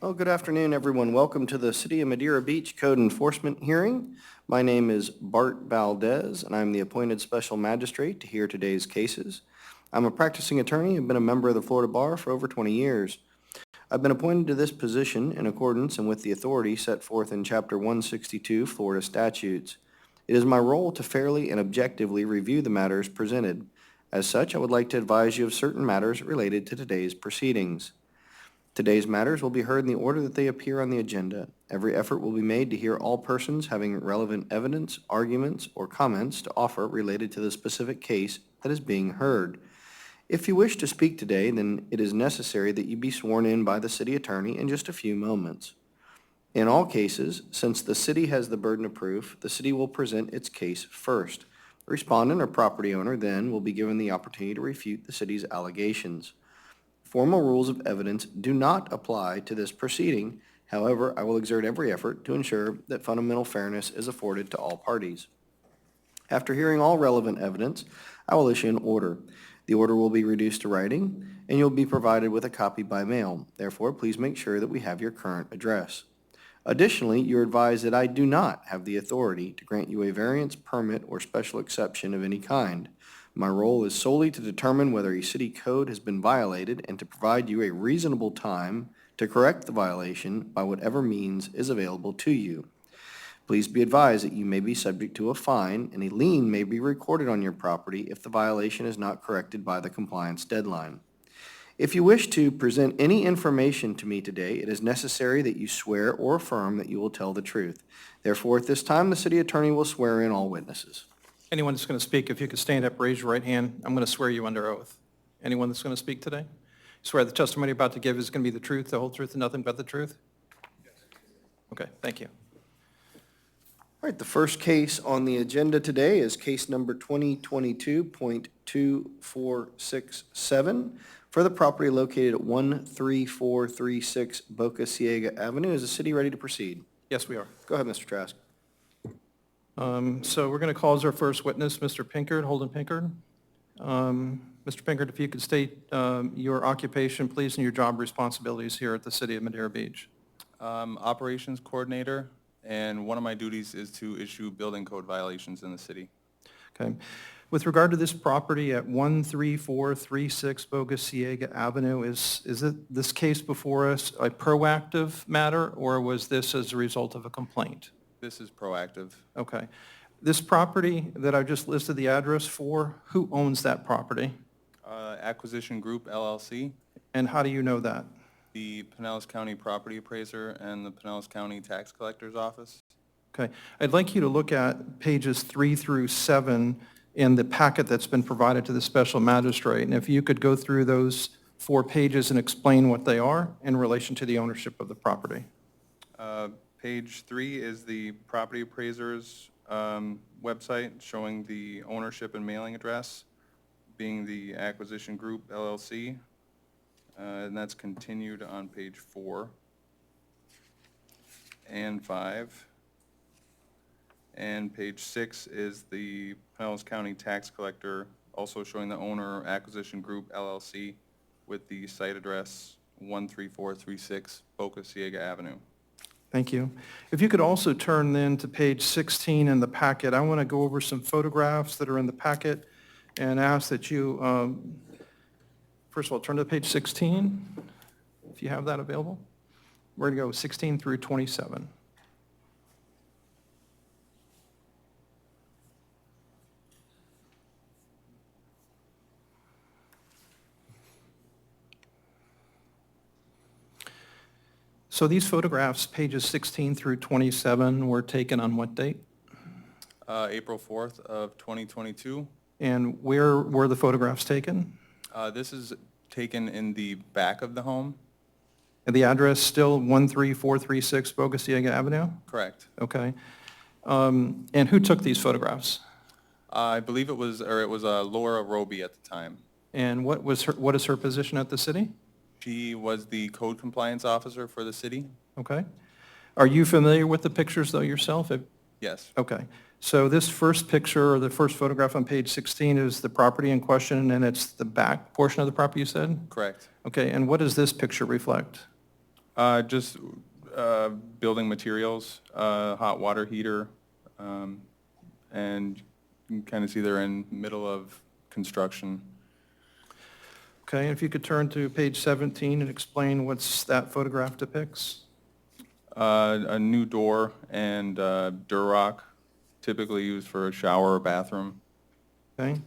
Well, good afternoon, everyone. Welcome to the City of Madeira Beach Code Enforcement Hearing. My name is Bart Valdez, and I'm the appointed special magistrate to hear today's cases. I'm a practicing attorney and been a member of the Florida Bar for over 20 years. I've been appointed to this position in accordance and with the authority set forth in Chapter 162 Florida statutes. It is my role to fairly and objectively review the matters presented. As such, I would like to advise you of certain matters related to today's proceedings. Today's matters will be heard in the order that they appear on the agenda. Every effort will be made to hear all persons having relevant evidence, arguments, or comments to offer related to the specific case that is being heard. If you wish to speak today, then it is necessary that you be sworn in by the city attorney in just a few moments. In all cases, since the city has the burden of proof, the city will present its case first. The respondent or property owner then will be given the opportunity to refute the city's allegations. Formal rules of evidence do not apply to this proceeding. However, I will exert every effort to ensure that fundamental fairness is afforded to all parties. After hearing all relevant evidence, I will issue an order. The order will be reduced to writing, and you'll be provided with a copy by mail. Therefore, please make sure that we have your current address. Additionally, you're advised that I do not have the authority to grant you a variance, permit, or special exception of any kind. My role is solely to determine whether a city code has been violated and to provide you a reasonable time to correct the violation by whatever means is available to you. Please be advised that you may be subject to a fine and a lien may be recorded on your property if the violation is not corrected by the compliance deadline. If you wish to present any information to me today, it is necessary that you swear or affirm that you will tell the truth. Therefore, at this time, the city attorney will swear in all witnesses. Anyone that's going to speak, if you could stand up, raise your right hand. I'm going to swear you under oath. Anyone that's going to speak today? Swear the testimony you're about to give is going to be the truth, the whole truth, and nothing but the truth? Okay, thank you. All right, the first case on the agenda today is case number 2022.2467 for the property located at 13436 Boca Ciega Avenue. Is the city ready to proceed? Yes, we are. Go ahead, Mr. Trask. So we're going to call as our first witness, Mr. Pinkard, Holden Pinkard. Mr. Pinkard, if you could state your occupation, please, and your job responsibilities here at the City of Madeira Beach. Operations coordinator, and one of my duties is to issue building code violations in the city. Okay. With regard to this property at 13436 Boca Ciega Avenue, is this case before us a proactive matter, or was this as a result of a complaint? This is proactive. Okay. This property that I just listed the address for, who owns that property? Acquisition Group, LLC, And how do you know that? the Pinellas County Property Appraiser, and the Pinellas County Tax Collector's Office. Okay. I'd like you to look at pages 3 through 7 in the packet that's been provided to the special magistrate. And if you could go through those 4 pages and explain what they are in relation to the ownership of the property. Page 3 is the property appraiser's website showing the ownership and mailing address being the Acquisition Group, LLC. And that's continued on page 4 and 5. And page 6 is the Pinellas County Tax Collector, also showing the owner, Acquisition Group, LLC, with the site address 13436 Boca Ciega Avenue. Thank you. If you could also turn then to page 16 in the packet, I want to go over some photographs that are in the packet and ask that you, first of all, turn to page 16, if you have that available. We're going to go 16 through 27. So these photographs, pages 16 through 27, were taken on what date? April 4th of 2022. And where were the photographs taken? This is taken in the back of the home. And the address still 13436 Boca Ciega Avenue? Correct. Okay. And who took these photographs? I believe it was Laura Roby at the time. And what is her position at the city? She was the code compliance officer for the city. Okay. Are you familiar with the pictures, though, yourself? Yes. Okay. So this first picture, or the first photograph on page 16, is the property in question, and it's the back portion of the property, you said? Correct. Okay. And what does this picture reflect? Just building materials, hot water heater, and you can kind of see they're in middle of construction. Okay, if you could turn to page 17 and explain what's that photograph depicts. A new door and Durock, typically used for a shower or bathroom. Okay,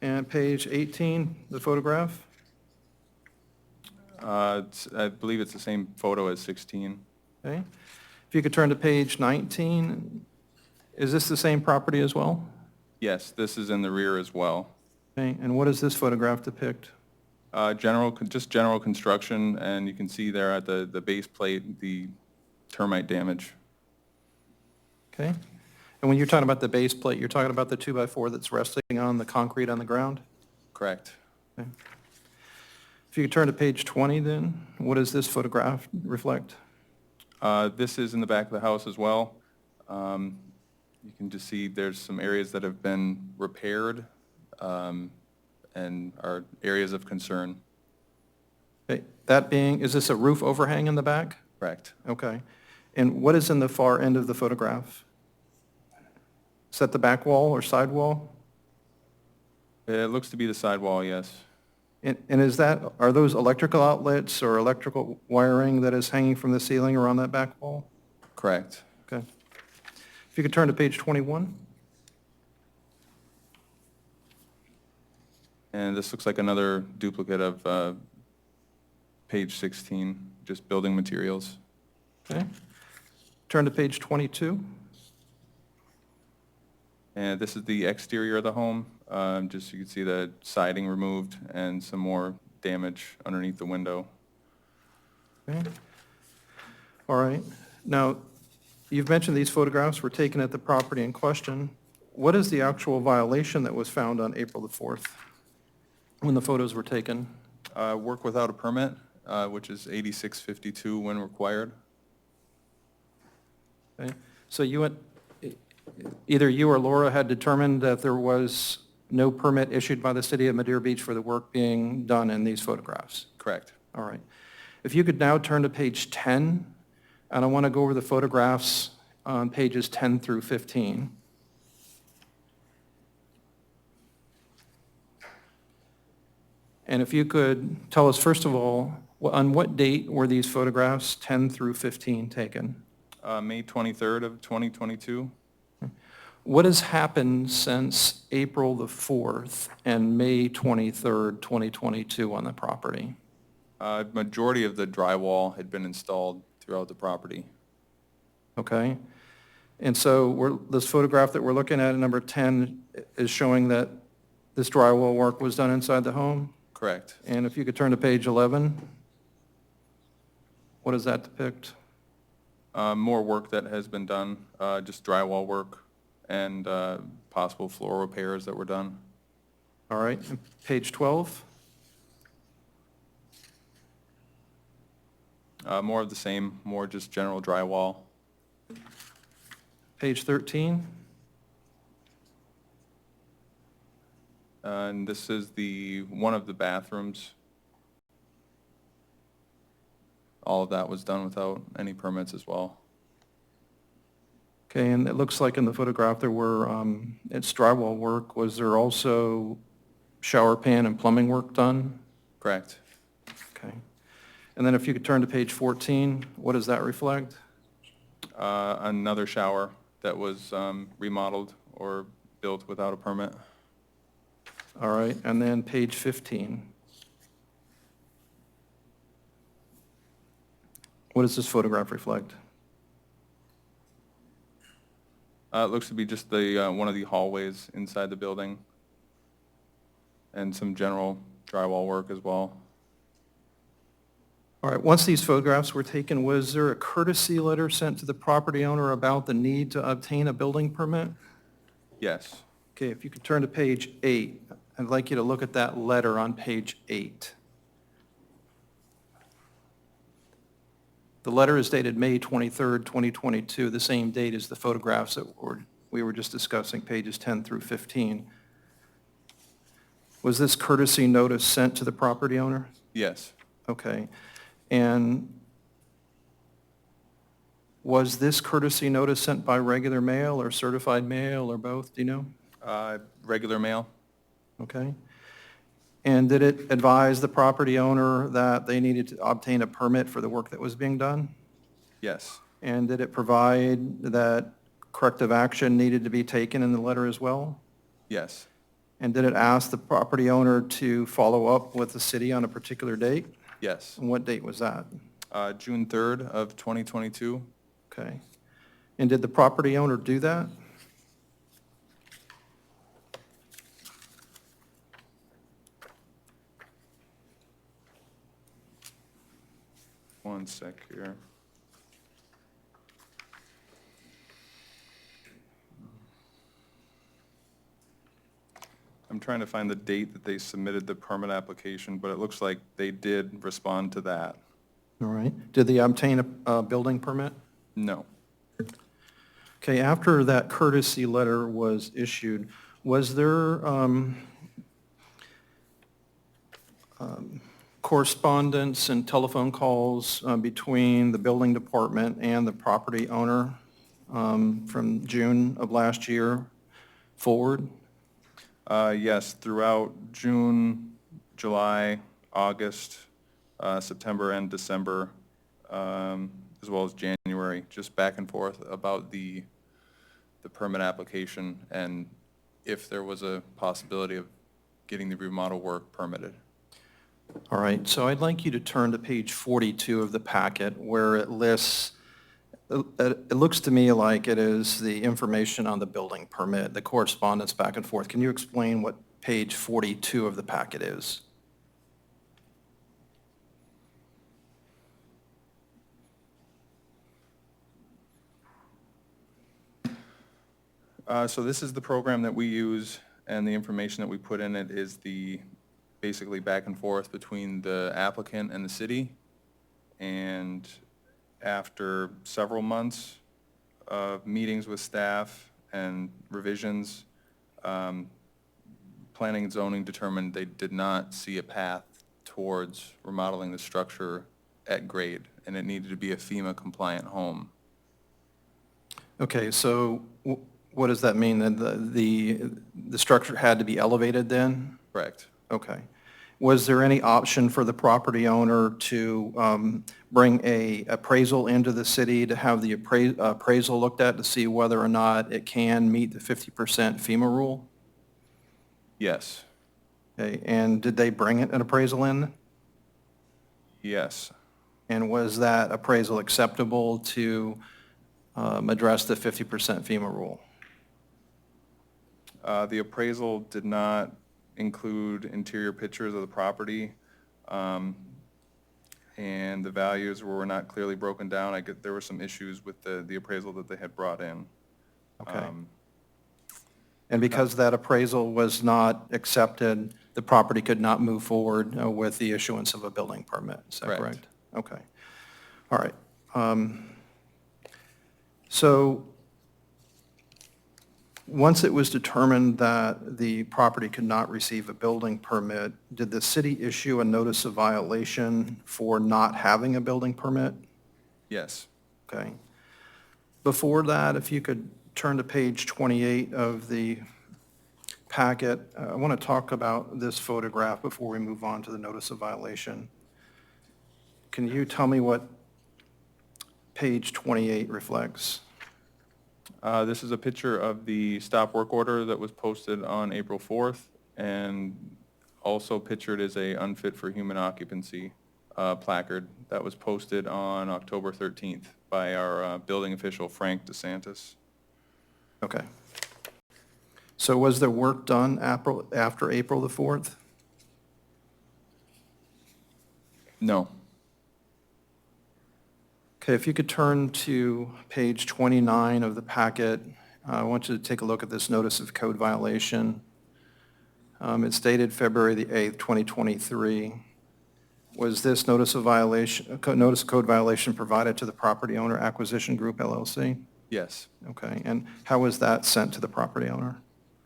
and page 18, the photograph. I believe it's the same photo as 16. Okay, if you could turn to page 19, is this the same property as well? Yes, this is in the rear as well. Okay, and what does this photograph depict? Just general construction, and you can see there at the base plate, the termite damage. Okay, and when you're talking about the base plate, you're talking about the 2x4 that's resting on the concrete on the ground? Correct. Okay. If you could turn to page 20 then, what does this photograph reflect? This is in the back of the house as well. You can just see there's some areas that have been repaired and are areas of concern. Okay, that being, is this a roof overhang in the back? Correct. Okay. And what is in the far end of the photograph? Is that the back wall or side wall? It looks to be the sidewall, yes. And is that, are those electrical outlets or electrical wiring that is hanging from the ceiling or on that back wall? Correct. Okay. If you could turn to page 21. And this looks like another duplicate of page 16, just building materials. Okay. Turn to page 22. And this is the exterior of the home. Just so you can see the siding removed and some more damage underneath the window. Okay. All right. Now, you've mentioned these photographs were taken at the property in question. What is the actual violation that was found on April the 4th when the photos were taken? Work without a permit, which is 8652 when required. Okay. So you went, either you or Laura had determined that there was no permit issued by the city of Madeira Beach for the work being done in these photographs? Correct. All right. If you could now turn to page 10, and I want to go over the photographs on pages 10 through 15. And if you could tell us, first of all, on what date were these photographs, 10 through 15, taken? May 23rd of 2022. What has happened since April the 4th and May 23rd, 2022 on the property? Majority of the drywall had been installed throughout the property. Okay? And so this photograph that we're looking at, number 10, is showing that this drywall work was done inside the home? Correct. And if you could turn to page 11, what does that depict? More work that has been done, just drywall work and possible floor repairs that were done. All right, and page 12? More of the same, more just general drywall. Page 13? And this is one of the bathrooms. All of that was done without any permits as well. Okay, and it looks like in the photograph there were, it's drywall work. Was there also shower pan and plumbing work done? Correct. Okay. And then if you could turn to page 14, what does that reflect? Another shower that was remodeled or built without a permit. All right, and then page 15. What does this photograph reflect? It looks to be just the one of the hallways inside the building and some general drywall work as well. All right, once these photographs were taken, was there a courtesy letter sent to the property owner about the need to obtain a building permit? Yes. Okay, if you could turn to page 8, I'd like you to look at that letter on page 8. The letter is dated May 23rd, 2022, the same date as the photographs that we were just discussing, pages 10 through 15. Was this courtesy notice sent to the property owner? Yes. Okay. And Was this courtesy notice sent by regular mail or certified mail or both, do you know? Regular mail? Okay. And did it advise the property owner that they needed to obtain a permit for the work that was being done? Yes. And did it provide that corrective action needed to be taken in the letter as well? Yes. And did it ask the property owner to follow up with the city on a particular date? Yes. And what date was that? June 3rd of 2022? Okay. And did the property owner do that? One sec here. I'm trying to find the date that they submitted the permit application, but it looks like they did respond to that. All right. Did they obtain a building permit? No. Okay, after that courtesy letter was issued, was there correspondence and telephone calls between the building department and the property owner from June of last year forward? Yes, throughout June, July, August, September, and December, as well as January, just back and forth about the permit application and if there was a possibility of getting the remodel work permitted. All right, so I'd like you to turn to page 42 of the packet where it lists, it looks to me like it is the information on the building permit, the correspondence back and forth. Can you explain what page 42 of the packet is? So this is the program that we use, and the information that we put in it is basically back and forth between the applicant and the city. And after several months of meetings with staff and revisions, planning and zoning determined they did not see a path towards remodeling the structure at grade, and it needed to be a FEMA compliant home. Okay, so what does that mean? Then the structure had to be elevated then? Correct. Okay. Was there any option for the property owner to bring a appraisal into the city to have the appraisal looked at to see whether or not it can meet the 50% FEMA rule? Yes. Okay, and did they bring an appraisal in? Yes. And was that appraisal acceptable to address the 50% FEMA rule? The appraisal did not include interior pictures of the property, and the values were not clearly broken down. There were some issues with the appraisal that they had brought in. Okay. And because that appraisal was not accepted, the property could not move forward with the issuance of a building permit, is that Correct. correct? Okay. All right. So once it was determined that the property could not receive a building permit, did the city issue a notice of violation for not having a building permit? Yes. Okay. Before that, if you could turn to page 28 of the packet, I want to talk about this photograph before we move on to the notice of violation. Can you tell me what page 28 reflects? This is a picture of the stop work order that was posted on April 4th, and also pictured is a unfit for human occupancy placard that was posted on October 13th by our building official, Frank DeSantis. Okay. So was there work done after April the 4th? No. Okay, if you could turn to page 29 of the packet, I want you to take a look at this notice of code violation. It's dated February the 8th, 2023. Was this notice of code violation provided to the property owner Acquisition Group LLC? Yes. Okay, and how was that sent to the property owner?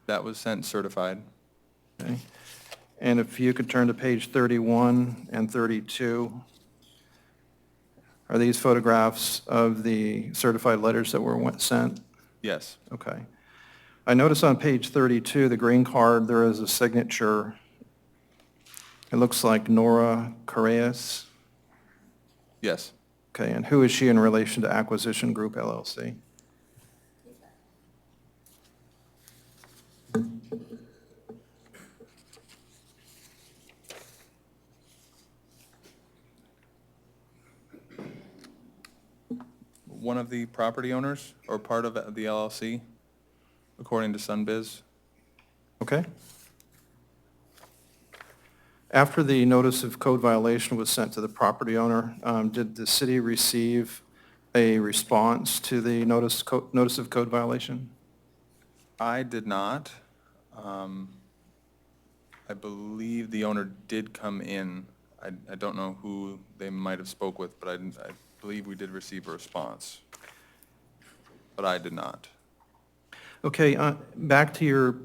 That was sent certified. Okay, and if you could turn to page 31 and 32. Are these photographs of the certified letters that were sent? Yes. Okay. I notice on page 32, the green card, there is a signature. It looks like Nora Correas. Yes. Okay, and who is she in relation to Acquisition Group LLC? One of the property owners or part of the LLC, according to Sunbiz. Okay. After the notice of code violation was sent to the property owner, did the city receive a response to the notice of code violation? I did not. I believe the owner did come in. I don't know who they might have spoke with, but I believe we did receive a response. But I did not. Okay, back to your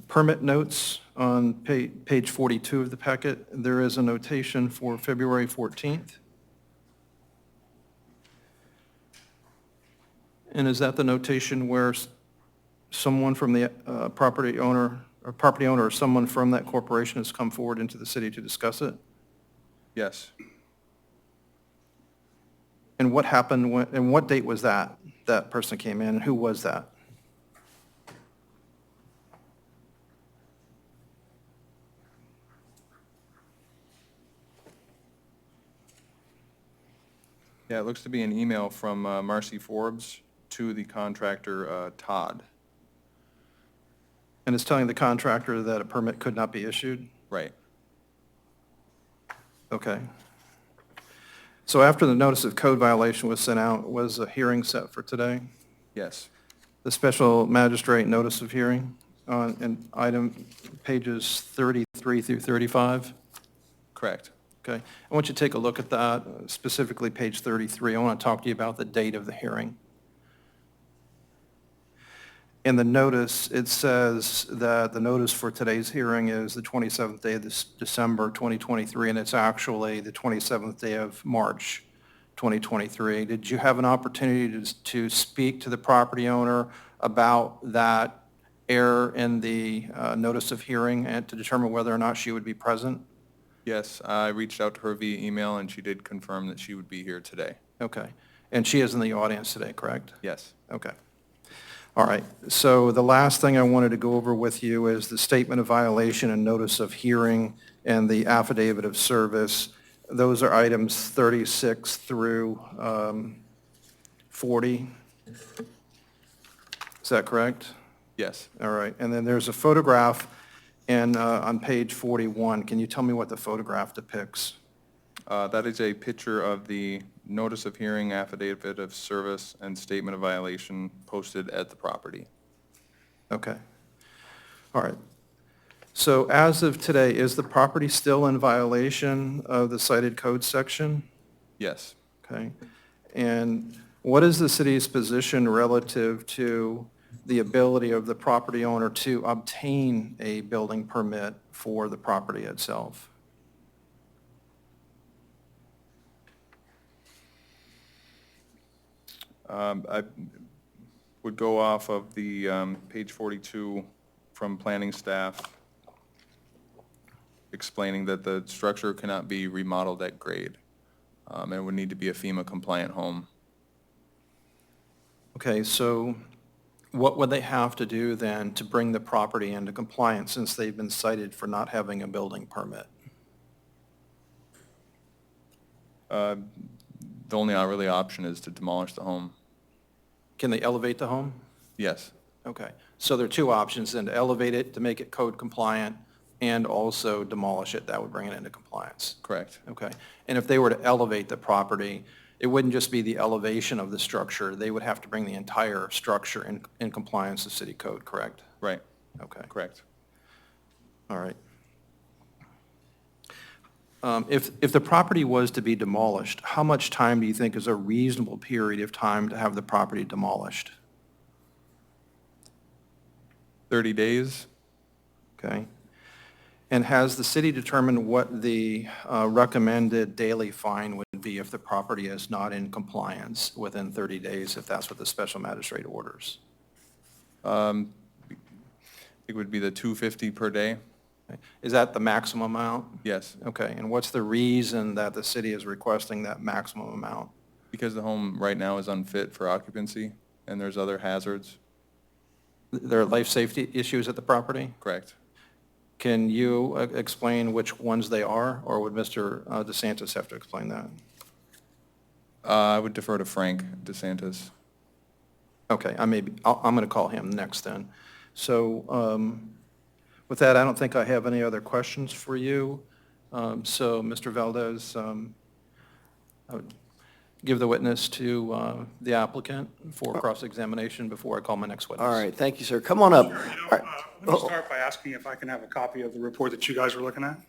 permit notes on page 42 of the packet. There is a notation for February 14th. And is that the notation where someone from the property owner or someone from that corporation has come forward into the city to discuss it? Yes. And what happened, and what date was that person came in, and who was that? Yeah, it looks to be an email from Marcy Forbes to the contractor, Todd. And it's telling the contractor that a permit could not be issued? Right. Okay. So after the notice of code violation was sent out, was a hearing set for today? Yes. The special magistrate notice of hearing in item pages 33 through 35? Correct. Okay. I want you to take a look at that, specifically page 33. I want to talk to you about the date of the hearing. In the notice, it says that the notice for today's hearing is the 27th day of December 2023, and it's actually the 27th day of March 2023. Did you have an opportunity to speak to the property owner about that error in the notice of hearing and to determine whether or not she would be present? Yes, I reached out to her via email, and she did confirm that she would be here today. Okay. And she is in the audience today, correct? Yes. Okay. All right. So the last thing I wanted to go over with you is the statement of violation and notice of hearing and the affidavit of service. Those are items 36 through 40. Is that correct? Yes. All right. And then there's a photograph on page 41. Can you tell me what the photograph depicts? That is a picture of the notice of hearing, affidavit of service, and statement of violation posted at the property. Okay. All right. So as of today, is the property still in violation of the cited code section? Yes. Okay. And what is the city's position relative to the ability of the property owner to obtain a building permit for the property itself? I would go off of the page 42 from planning staff explaining that the structure cannot be remodeled at grade. And it would need to be a FEMA compliant home. Okay, so what would they have to do then to bring the property into compliance since they've been cited for not having a building permit? The only really option is to demolish the home. Can they elevate the home? Yes. Okay, so there are two options then, to elevate it, to make it code compliant, and also demolish it. That would bring it into compliance. Correct. Okay, and if they were to elevate the property, it wouldn't just be the elevation of the structure, they would have to bring the entire structure in compliance with city code, correct? Right. Okay, Correct. all right. If the property was to be demolished, how much time do you think is a reasonable period of time to have the property demolished? 30 days. Okay? And has the city determined what the recommended daily fine would be if the property is not in compliance within 30 days, if that's what the special magistrate orders? It would be the $250 per day. Is that the maximum amount? Yes, Okay, and what's the reason that the city is requesting that maximum amount? because the home right now is unfit for occupancy, and there's other hazards. There are life safety issues at the property? Correct. Can you explain which ones they are, or would Mr. DeSantis have to explain that? I would defer to Frank DeSantis. Okay, I'm going to call him next then. So with that, I don't think I have any other questions for you. So, Mr. Valdez, I would give the witness to the applicant for cross-examination before I call my next witness. All right, thank you, sir. Come on up. Sure, All right. let me start by asking if I can have a copy of the report that you guys were looking at.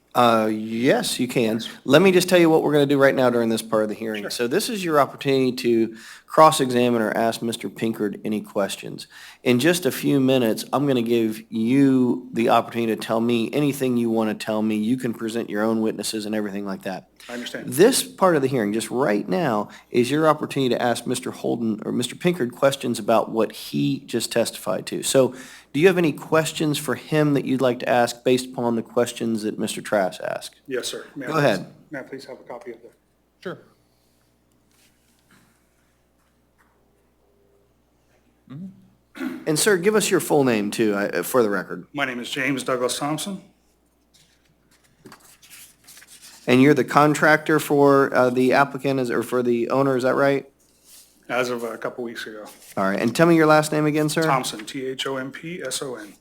Yes, you can. Let me just tell you what we're going to do right now during this part of the hearing. Sure. So this is your opportunity to cross-examine or ask Mr. Pinkard any questions. In just a few minutes, I'm going to give you the opportunity to tell me anything you want to tell me. You can present your own witnesses and everything like that. I understand. This part of the hearing, just right now, is your opportunity to ask Mr. Holden or Mr. Pinkard questions about what he just testified to. So do you have any questions for him that you'd like to ask based upon the questions that Mr. Trask asked? Yes, sir. May I Go please- ahead. May I please have a copy of the? Sure. And sir, give us your full name too, for the record. My name is James Douglas Thompson. And you're the contractor for the applicant, or for the owner, is that right? As of a couple weeks ago. All right, and tell me your last name again, sir? Thompson, Thompson.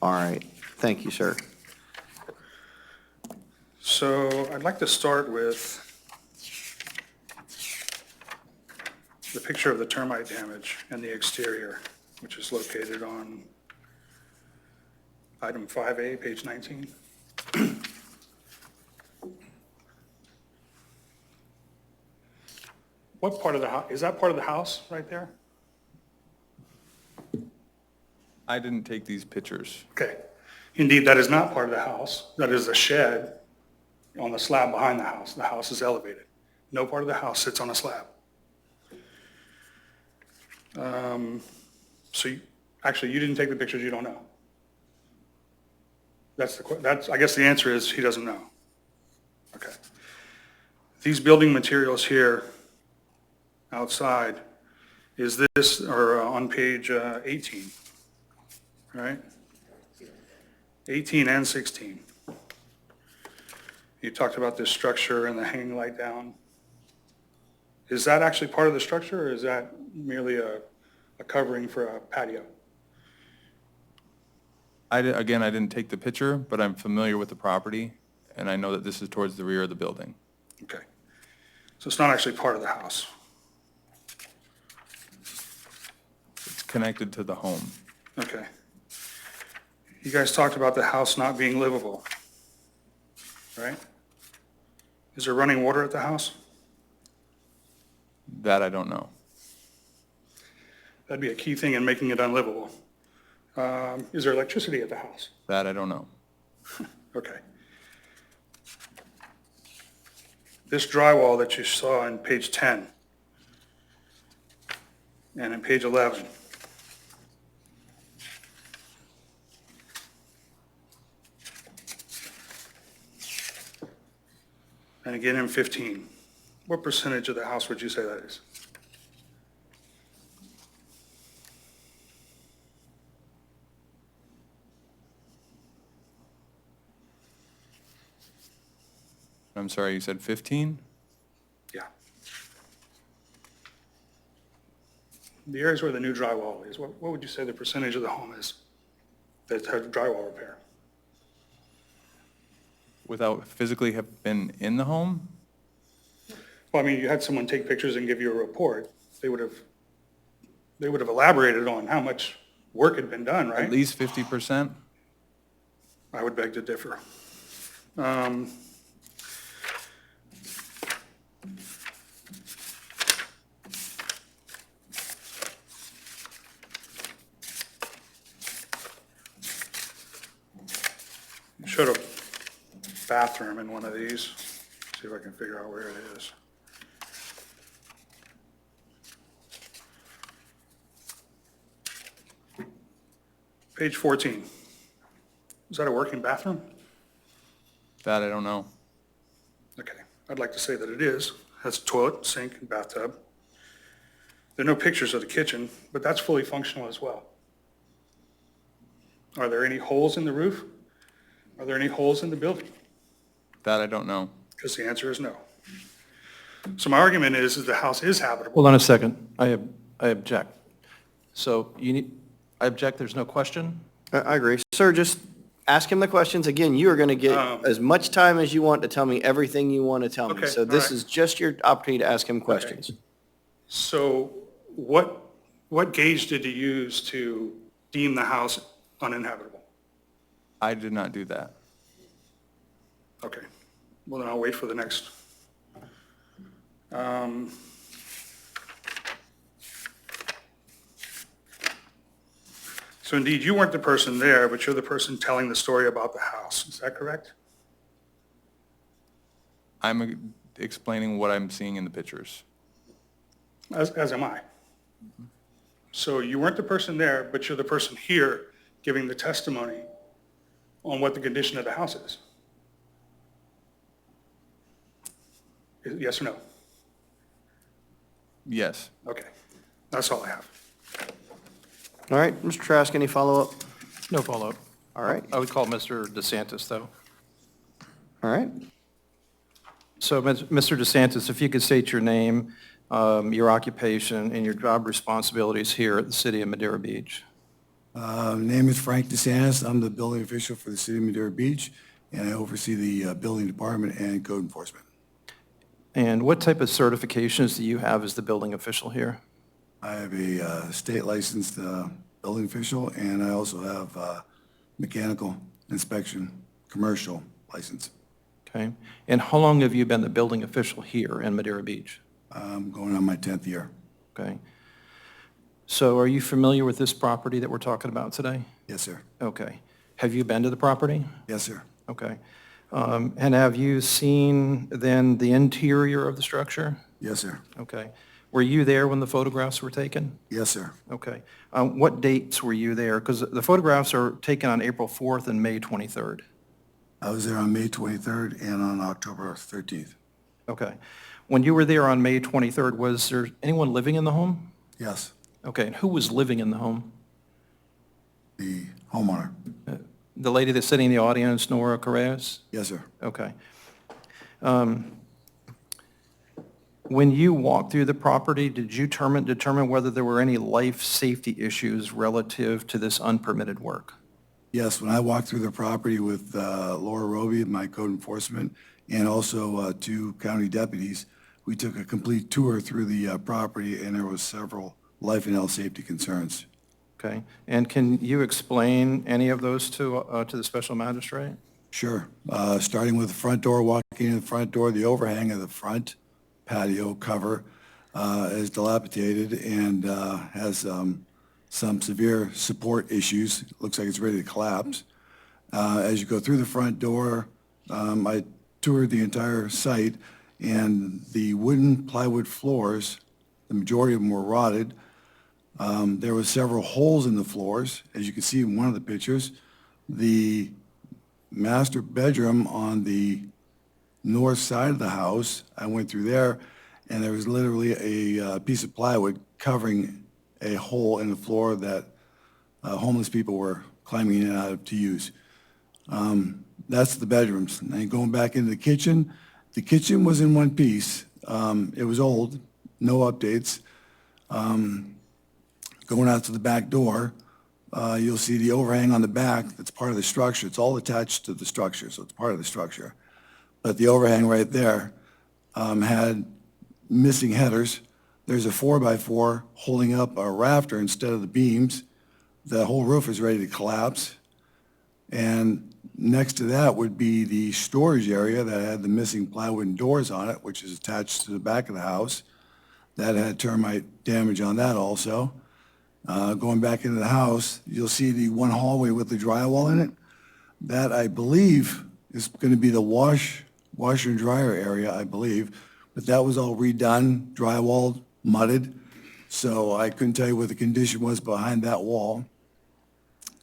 All right, thank you, sir. So I'd like to start with the picture of the termite damage and the exterior, which is located on item 5A, page 19. What part of the house, is that part of the house right there? I didn't take these pictures. Okay. Indeed, that is not part of the house. That is a shed on the slab behind the house. The house is elevated. No part of the house sits on a slab. Actually, you didn't take the pictures, you don't know. I guess the answer is he doesn't know. Okay. These building materials here outside, is this, or on page 18, right? 18 and 16. You talked about this structure and the hanging light down. Is that actually part of the structure, or is that merely a covering for a patio? Again, I didn't take the picture, but I'm familiar with the property, and I know that this is towards the rear of the building. Okay. So it's not actually part of the house. It's connected to the home. Okay. You guys talked about the house not being livable, right? Is there running water at the house? That I don't know. That'd be a key thing in making it unlivable. Is there electricity at the house? That I don't know. Okay. This drywall that you saw on page 10 and in page 11, and again in 15, what percentage of the house would you say that is? I'm sorry, you said 15? Yeah. The areas where the new drywall is, what would you say the percentage of the home is that has drywall repair? Without physically have been in the home? Well, I mean, you had someone take pictures and give you a report. They would have elaborated on how much work had been done, right? At least 50%? I would beg to differ. You showed bathroom in one of these. See if I can figure out where it is. Page 14. Is that a working bathroom? That I don't know. Okay, I'd like to say that it is. Has a toilet, sink, and bathtub. There are no pictures of the kitchen, but that's fully functional as well. Are there any holes in the roof? Are there any holes in the building? That I don't know. Because the answer is no. So my argument is the house is habitable. Hold on a second. I object. So I object, there's no question? I agree. Sir, just ask him the questions. Again, you are going to get as much time as you want to tell me everything you want to tell me. Okay, So all this right. is just your opportunity to ask him questions. So what gauge did you use to deem the house uninhabitable? I did not do that. Okay, well then I'll wait for the next. So indeed, you weren't the person there, but you're the person telling the story about the house. Is that correct? I'm explaining what I'm seeing in the pictures. As am I. So you weren't the person there, but you're the person here giving the testimony on what the condition of the house is. Yes or no? Yes. Okay, that's all I have. All right, Mr. Trask, any follow-up? No follow-up. All right, I would call Mr. DeSantis, though. all right. So, Mr. DeSantis, if you could state your name, your occupation, and your job responsibilities here at the City of Madeira Beach. Name is Frank DeSantis. I'm the building official for the City of Madeira Beach, and I oversee the building department and code enforcement. And what type of certifications do you have as the building official here? I have a state licensed building official, and I also have mechanical inspection, commercial license. Okay. And how long have you been the building official here in Madeira Beach? I'm going on my 10th year. Okay. So are you familiar with this property that we're talking about today? Yes, sir. Okay. Have you been to the property? Yes, sir. Okay. And have you seen then the interior of the structure? Yes, sir. Okay. Were you there when the photographs were taken? Yes, sir. Okay. What dates were you there? Because the photographs are taken on April 4th and May 23rd. I was there on May 23rd and on October 13th. Okay. When you were there on May 23rd, was there anyone living in the home? Yes, Okay. And who was living in the home? the homeowner. The lady that's sitting in the audience, Nora Correas? Yes, sir. Okay. When you walked through the property, did you determine whether there were any life safety issues relative to this unpermitted work? Yes, when I walked through the property with Laura Roby, my code enforcement, and also two county deputies, we took a complete tour through the property, and there was several life and health safety concerns. Okay. And can you explain any of those to the special magistrate? Sure. Starting with the front door, walking in the front door, the overhang of the front patio cover is dilapidated and has some severe support issues. It looks like it's ready to collapse. As you go through the front door, I toured the entire site, and the wooden plywood floors, the majority of them were rotted. There were several holes in the floors, as you can see in one of the pictures. The master bedroom on the north side of the house, I went through there, and there was literally a piece of plywood covering a hole in the floor that homeless people were climbing in and out of to use. That's the bedrooms. And going back into the kitchen was in one piece. It was old, no updates. Going out to the back door, you'll see the overhang on the back that's part of the structure. It's all attached to the structure, so it's part of the structure. But the overhang right there had missing headers. There's a 4x4 holding up a rafter instead of the beams. The whole roof is ready to collapse. And next to that would be the storage area that had the missing plywood and doors on it, which is attached to the back of the house. That had termite damage on that also. Going back into the house, you'll see the one hallway with the drywall in it. That, I believe, is going to be the washer and dryer area, I believe, but that was all redone, drywalled, mudded, so I couldn't tell you what the condition was behind that wall.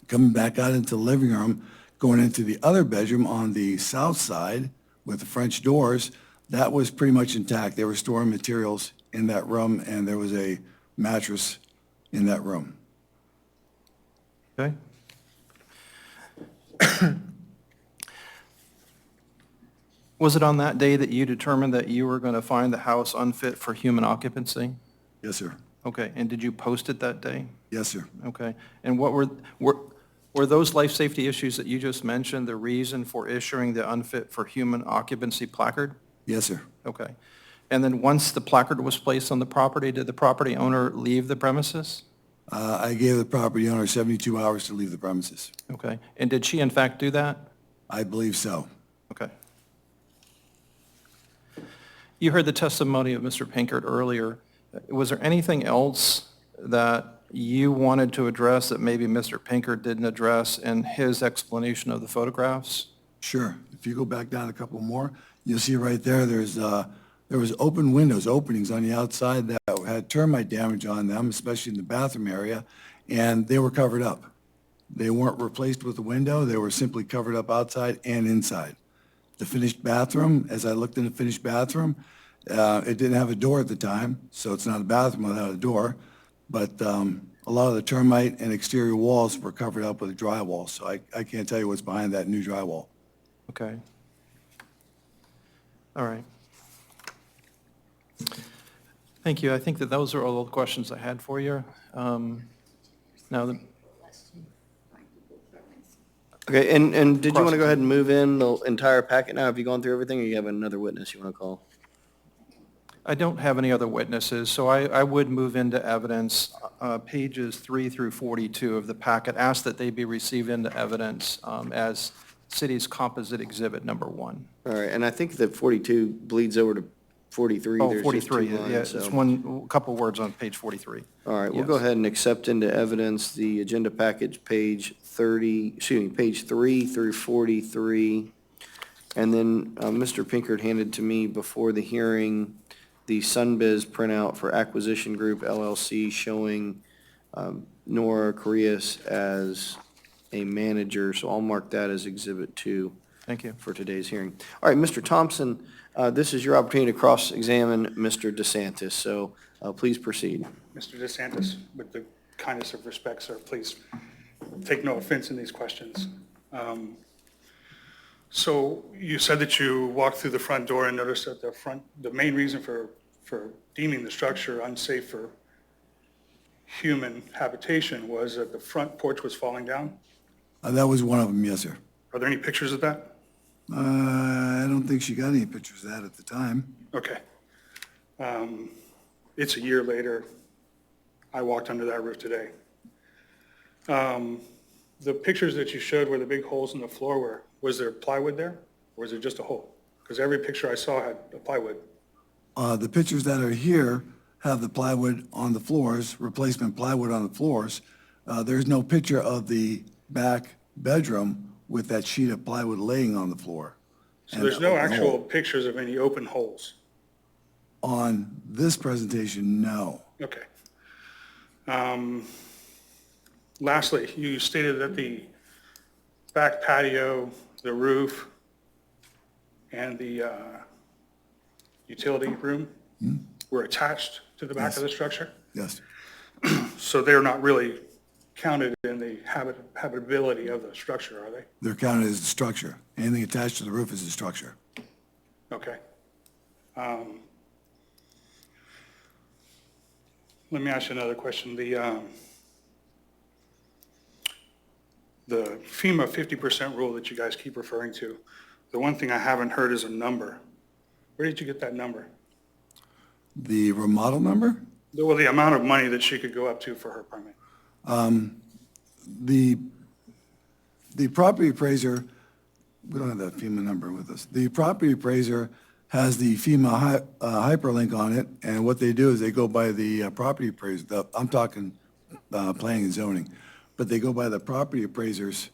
Coming back out into the living room, going into the other bedroom on the south side with the French doors, that was pretty much intact. They were storing materials in that room, and there was a mattress in that room. Okay? Was it on that day that you determined that you were going to find the house unfit for human occupancy? Yes, sir. Okay, and did you post it that day? Yes, sir. Okay, and what were those life safety issues that you just mentioned the reason for issuing the unfit for human occupancy placard? Yes, sir. Okay, and then once the placard was placed on the property, did the property owner leave the premises? I gave the property owner 72 hours to leave the premises. Okay, and did she in fact do that? I believe so. Okay. You heard the testimony of Mr. Pinkert earlier. Was there anything else that you wanted to address that maybe Mr. Pinkert didn't address in his explanation of the photographs? Sure. If you go back down a couple more, you'll see right there, there was open windows, openings on the outside that had termite damage on them, especially in the bathroom area, and they were covered up. They weren't replaced with a window. They were simply covered up outside and inside. The finished bathroom, as I looked in the finished bathroom, it didn't have a door at the time, so it's not a bathroom without a door. But a lot of the termite and exterior walls were covered up with drywall, so I can't tell you what's behind that new drywall. Okay. All right. Thank you. I think that those are all the questions I had for you. Now, Okay, and did you want to go ahead and move in the entire packet now? Have you gone through everything, or you have another witness you want to call? I don't have any other witnesses, so I would move into evidence, pages 3 through 42 of the packet, ask that they be received into evidence as city's composite exhibit number 1. All right, and I think that 42 bleeds over to 43. Oh, There's just 43, two lines, yeah, so- it's one, couple words on page 43. All right, we'll go Yes. ahead and accept into evidence the agenda package, page 3 through 43. And then Mr. Pinkert handed to me before the hearing the Sunbiz printout for Acquisition Group LLC showing Nora Correas as a manager, so I'll mark that as Exhibit 2 Thank you. for today's hearing. All right, Mr. Thompson, this is your opportunity to cross-examine Mr. DeSantis, so please proceed. Mr. DeSantis, with the kindest of respect, sir, please take no offense in these questions. So you said that you walked through the front door and noticed that the main reason for deeming the structure unsafe for human habitation was that the front porch was falling down? That was one of them, yes, sir. Are there any pictures of that? I don't think she got any pictures of that at the time. Okay. It's a year later. I walked under that roof today. The pictures that you showed where the big holes in the floor were, was there plywood there, or was it just a hole? Because every picture I saw had a plywood. The pictures that are here have the plywood on the floors, replacement plywood on the floors. There's no picture of the back bedroom with that sheet of plywood laying on the floor. So And there's that no open actual hole. pictures of any open holes? On this presentation, no. Okay. Lastly, you stated that the back patio, the roof, and the utility room were attached to the back of the structure? Yes, So they're not really counted in the habitability of the structure, are they? they're counted as a structure. Anything attached to the roof is a structure. Okay. Let me ask you another question. The FEMA 50% rule that you guys keep referring to, the one thing I haven't heard is a number. Where did you get that number? The remodel number? Well, the amount of money that she could go up to for her permit. The property appraiser, we don't have that FEMA number with us. The property appraiser has the FEMA hyperlink on it, and what they do is they go by the property appraiser. I'm talking planning and zoning, but they go by the property appraiser's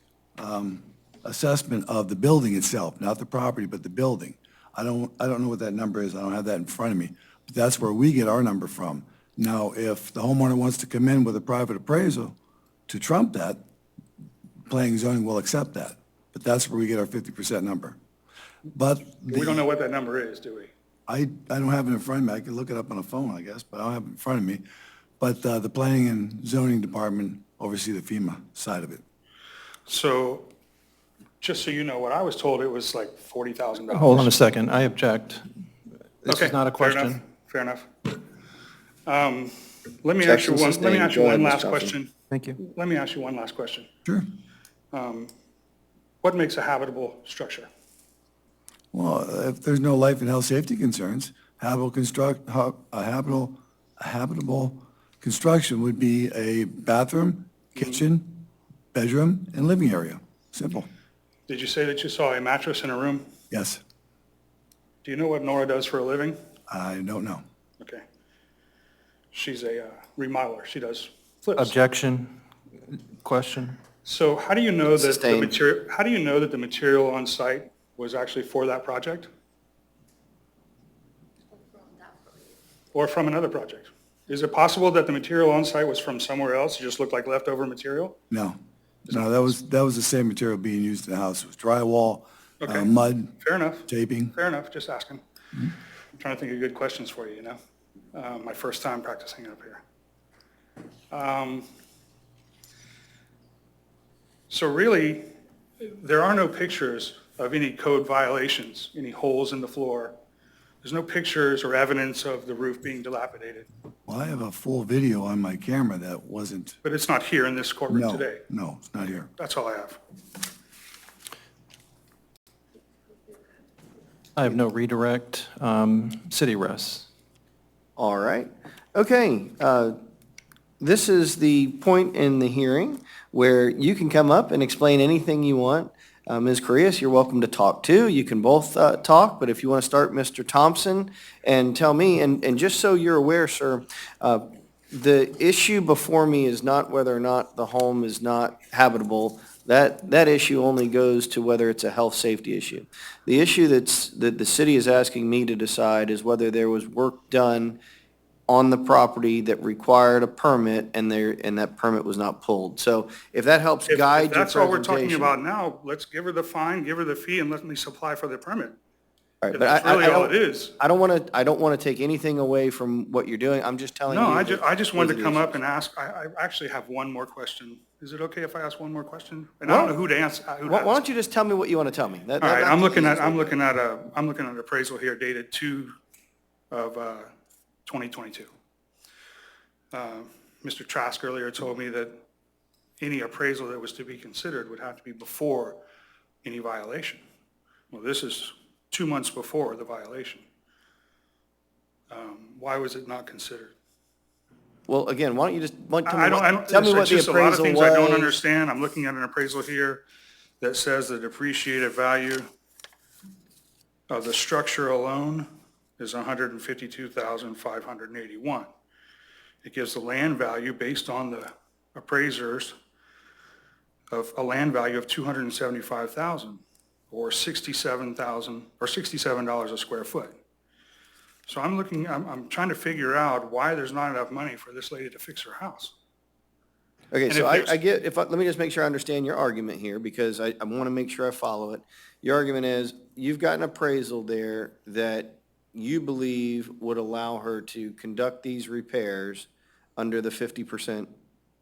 assessment of the building itself, not the property, but the building. I don't know what that number is. I don't have that in front of me. But that's where we get our number from. Now, if the homeowner wants to come in with a private appraisal to trump that, planning and zoning will accept that. But that's where we get our 50% number. But We don't know what that number is, do we? I don't have it in front of me. I can look it up on a phone, I guess, but I don't have it in front of me. But the planning and zoning department oversee the FEMA side of it. So, just so you know, what I was told, it was like $40,000. Hold on a second, I object. This Okay, is not a fair enough, question. fair enough. Let me ask you Objection one, let me sustained. ask you Go ahead, one Ms. last Thompson. question. Thank you. Let me ask you one last question. Sure. What makes a habitable structure? Well, if there's no life and health safety concerns, habitable construction would be a bathroom, kitchen, bedroom, and living area. Simple. Did you say that you saw a mattress in a room? Yes. Do you know what Nora does for a living? I don't know. Okay. She's a remodeler. She does flips. Objection, question? So how do you know that the Sustained. material, how do you know that the material on site was actually for that project? Or from another project? Is it possible that the material on site was from somewhere else, it just looked like leftover material? No. No, that was the same material being used in the house. It was drywall, Okay. mud, Fair enough, taping. fair enough, just asking. I'm trying to think of good questions for you, you know? My first time practicing up here. So really, there are no pictures of any code violations, any holes in the floor. There's no pictures or evidence of the roof being dilapidated. Well, I have a full video on my camera that wasn't, But it's not here in this courtroom no, today. no, it's not here. That's all I have. I have no redirect. City rests. All right. Okay. This is the point in the hearing where you can come up and explain anything you want. Ms. Correas, you're welcome to talk too. You can both talk, but if you want to start, Mr. Thompson, and tell me, and just so you're aware, sir, the issue before me is not whether or not the home is not habitable. That issue only goes to whether it's a health safety issue. The issue that the city is asking me to decide is whether there was work done on the property that required a permit and that permit was not pulled. So if that helps If guide your that's all we're talking presentation. about now, let's give her the fine, give her the fee, and let me supply for the permit. All right, If but that's really all it is. I don't want to take anything away from what you're doing. I'm just telling you. No, I that just wanted those to are come the up issues. and ask, I actually have one more question. Is it okay if I ask one more question? And I don't know who to answer, who to Why ask. don't you just tell me what you want to tell me? All right, I'm looking at an appraisal here dated 2 of 2022. Mr. Trask earlier told me that any appraisal that was to be considered would have to be before any violation. Well, this is 2 months before the violation. Why was it not considered? Well, again, why don't you just, tell me I don't, tell me there's what the just a lot of appraisal things I don't was. understand. I'm looking at an appraisal here that says the depreciated value of the structure alone is $152,581. It gives the land value based on the appraisers of a land value of $275,000 or $67 a square foot. So I'm trying to figure out why there's not enough money for this lady to fix her house. Okay, And so if I there's- get, let me just make sure I understand your argument here, because I want to make sure I follow it. Your argument is, you've got an appraisal there that you believe would allow her to conduct these repairs under the 50%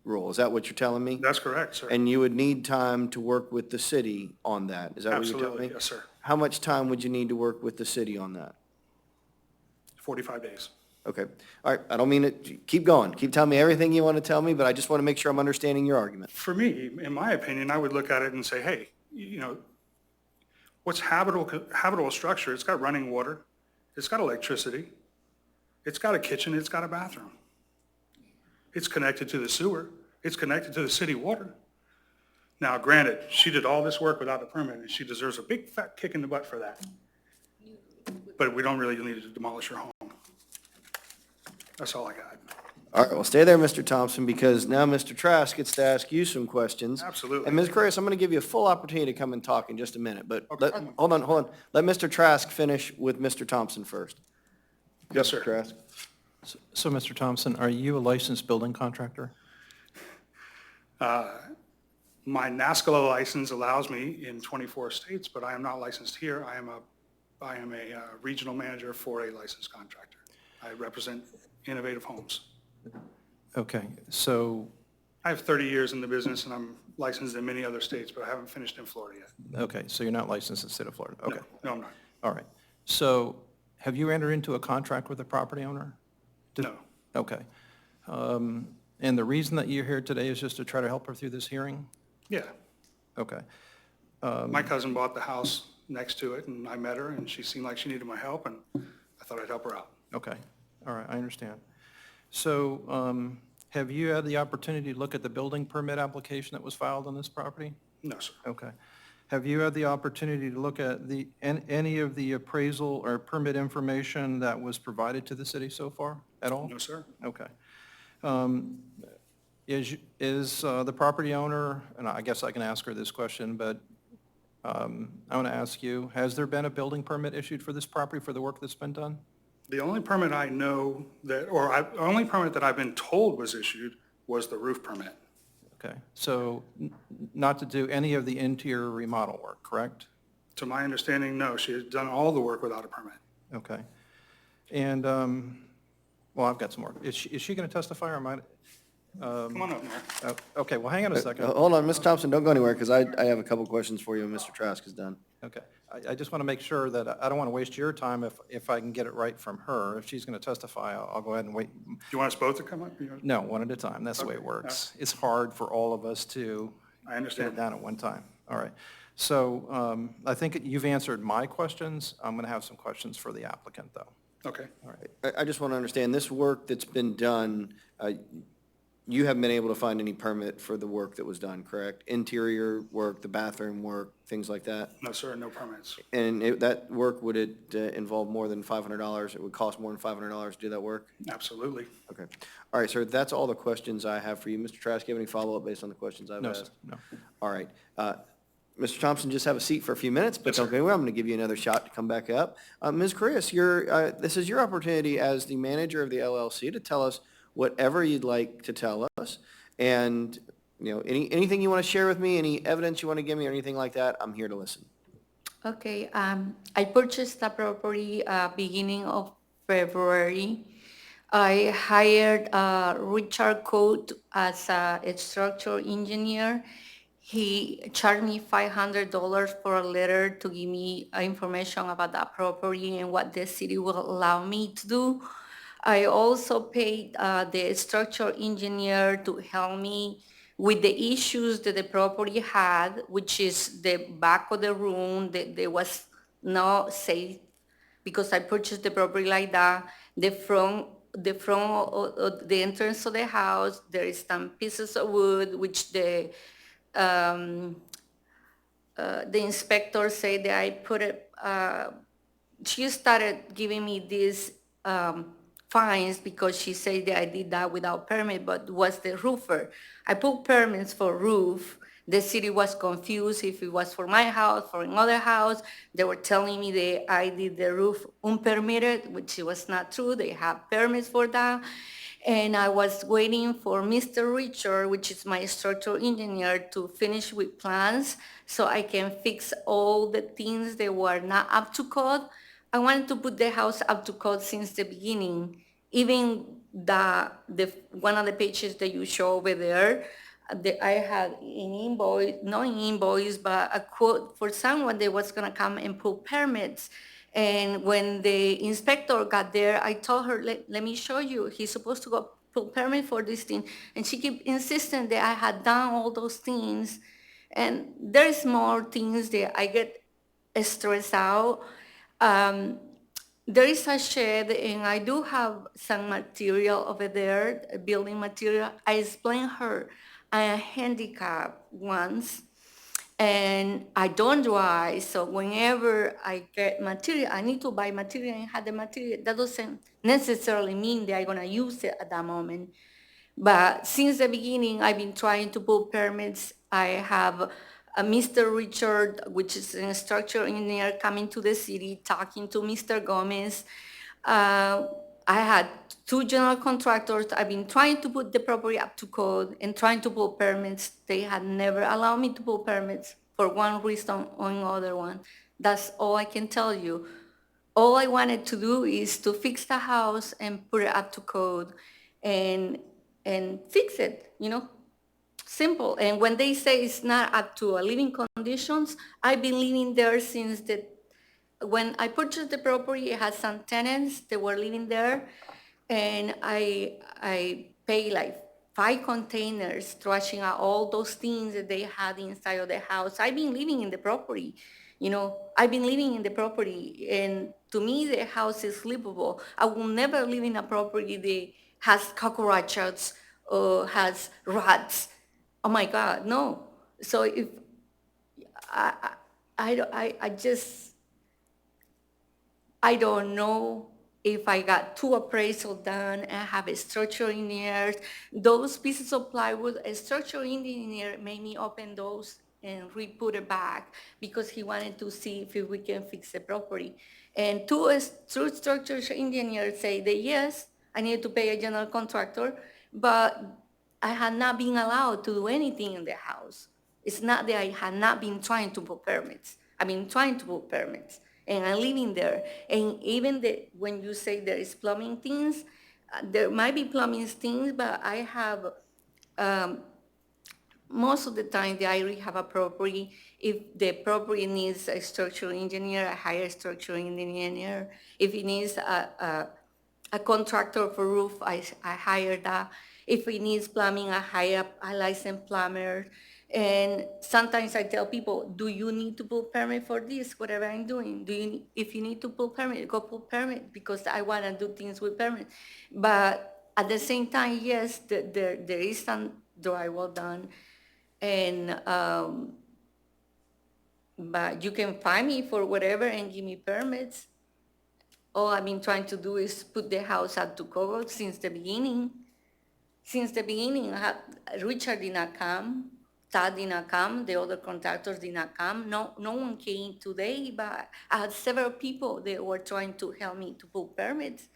rule. Is that what you're telling me? That's correct, sir. And you would need time to work with the city on that? Is that what you're telling me? Absolutely, yes, sir. How much time would you need to work with the city on that? 45 days. Okay, all right, I don't mean it, keep going, keep telling me everything you want to tell me, but I just want to make sure I'm understanding your argument. For me, in my opinion, I would look at it and say, hey, you know, what's habitable structure? It's got running water, it's got electricity, it's got a kitchen, it's got a bathroom. It's connected to the sewer, it's connected to the city water. Now, granted, she did all this work without a permit, and she deserves a big fat kick in the butt for that. But we don't really need to demolish her home. That's all I got. All right, well, stay there, Mr. Thompson, because now Mr. Trask gets to ask you some questions. Absolutely. And Ms. Correa, I'm going to give you a full opportunity to come and talk in just a minute, but Okay. hold on. Let Mr. Trask finish with Mr. Thompson first. Yes, sir. Trask? So, Mr. Thompson, are you a licensed building contractor? My NASCLA license allows me in 24 states, but I am not licensed here. I am a regional manager for a licensed contractor. I represent Innovative Homes. Okay, so, I have 30 years in the business, and I'm licensed in many other states, but I haven't finished in Florida yet. okay, so you're not licensed in the state of Florida? Okay, No, I'm not. all right. So, have you entered into a contract with the property owner? No. Okay. And the reason that you're here today is just to try to help her through this hearing? Yeah. Okay. My cousin bought the house next to it, and I met her, and she seemed like she needed my help, and I thought I'd help her out. Okay, all right, I understand. So, have you had the opportunity to look at the building permit application that was filed on this property? No, sir. Okay. Have you had the opportunity to look at any of the appraisal or permit information that was provided to the city so far at all? No, sir. Okay. Is the property owner, and I guess I can ask her this question, but I want to ask you, has there been a building permit issued for this property for the work that's been done? The only permit I know that, the only permit that I've been told was issued was the roof permit. Okay, so not to do any of the interior remodel work, correct? To my understanding, no, she has done all the work without a permit. Okay. And, well, I've got some more. Is she going to testify or am I? Come on up, Mayor. Okay, well, hang on a second. Hold on, Ms. Thompson, don't go anywhere, because I have a couple questions for you when Mr. Trask is done. Okay, I just want to make sure that I don't want to waste your time if I can get it right from her. If she's going to testify, I'll go ahead and wait. Do you want us both to come up? No, one at a time. That's the way it works. It's hard for all of us to I get it understand. done at one time. All right. So I think you've answered my questions. I'm going to have some questions for the applicant, though. Okay. All right. I just want to understand, this work that's been done, you haven't been able to find any permit for the work that was done, correct? Interior work, the bathroom work, things like that? No, sir, no permits. And that work, would it involve more than $500? It would cost more than $500 to do that work? Absolutely. Okay. All right, sir, that's all the questions I have for you. Mr. Trask, do you have any follow-up based on the questions I've No, asked? sir, no. All right. Mr. Thompson, just have a seat for a few minutes, but Yes, don't sir. go anywhere. I'm going to give you another shot to come back up. Ms. Chris, this is your opportunity as the manager of the LLC to tell us whatever you'd like to tell us. And, anything you want to share with me, any evidence you want to give me or anything like that, I'm here to listen. Okay, I purchased the property beginning of February. I hired Richard Cote as a structural engineer. He charged me $500 for a letter to give me information about that property and what the city will allow me to do. I also paid the structural engineer to help me with the issues that the property had, which is the back of the room, that there was not safe because I purchased the property like that. The front of the entrance of the house, there is some pieces of wood which the inspector said that I put it. She started giving me these fines because she said that I did that without permit, but was the roofer. I put permits for roof. The city was confused if it was for my house, for another house. They were telling me that I did the roof unpermitted, which was not true. They have permits for that. And I was waiting for Mr. Richard, which is my structural engineer, to finish with plans so I can fix all the things that were not up to code. I wanted to put the house up to code since the beginning. Even one of the pages that you show over there, I had an invoice, not an invoice, but a quote for someone that was gonna come and pull permits. And when the inspector got there, I told her, let me show you. He's supposed to go pull permit for this thing. And she kept insisting that I had done all those things. And there's more things that I get stressed out. There is a shed, and I do have some material over there, building material. I explained her I am handicapped once, and I don't drive, so whenever I get material, I need to buy material and have the material. That doesn't necessarily mean that I'm gonna use it at that moment. But since the beginning, I've been trying to pull permits. I have Mr. Richard, which is a structural engineer, coming to the city, talking to Mr. Gomez. Uh, I had two general contractors. I've been trying to put the property up to code and trying to pull permits. They had never allowed me to pull permits for one reason or another one. That's all I can tell you. All I wanted to do is to fix the house and put it up to code and fix it, simple. And when they say it's not up to living conditions, I've been living there since when I purchased the property, it had some tenants that were living there, and I paid like 5 containers trashing out all those things that they had inside of the house. I've been living in the property, I've been living in the property, and to me, the house is livable. I will never live in a property that has cockroaches or has rats. Oh my God, no. So if I just I don't know if I got two appraisal done and have a structural engineer. Those pieces of plywood, a structural engineer made me open those and re-put it back because he wanted to see if we can fix the property. And two structural engineers say that yes, I need to pay a general contractor, but I had not been allowed to do anything in the house. It's not that I had not been trying to pull permits. I've been trying to pull permits, and I'm living there. And even when you say there is plumbing things, there might be plumbing things, but I have most of the time, I already have a property. If the property needs a structural engineer, I hire a structural engineer. If it needs a contractor for roof, I hire that. If it needs plumbing, I hire a licensed plumber. And sometimes I tell people, do you need to pull permit for this, whatever I'm doing? If you need to pull permit, go pull permit, because I want to do things with permit. But at the same time, yes, there is some drywall done. And but you can find me for whatever and give me permits. All I've been trying to do is put the house up to code since the beginning. Since the beginning, Richard did not come, Todd did not come, the other contractors did not come. No one came today, but I had several people that were trying to help me to pull permits.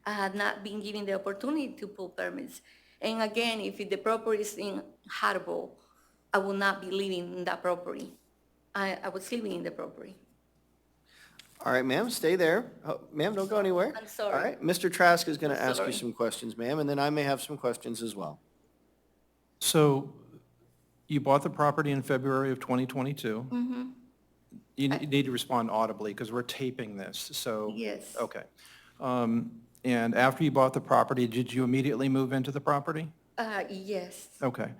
I had not been given the opportunity to pull permits. And again, if the property is in Harbor, I will not be living in that property. I was living in the property. All right, ma'am, stay there. Oh, ma'am, don't go anywhere. I'm sorry. All right, Mr. Trask is going to I'm ask you sorry. some questions, ma'am, and then I may have some questions as well. So you bought the property in February of 2022. Mm-hmm. You need to respond audibly because we're taping this, so. Yes. Okay. And after you bought the property, did you immediately move into the property? Yes. Okay.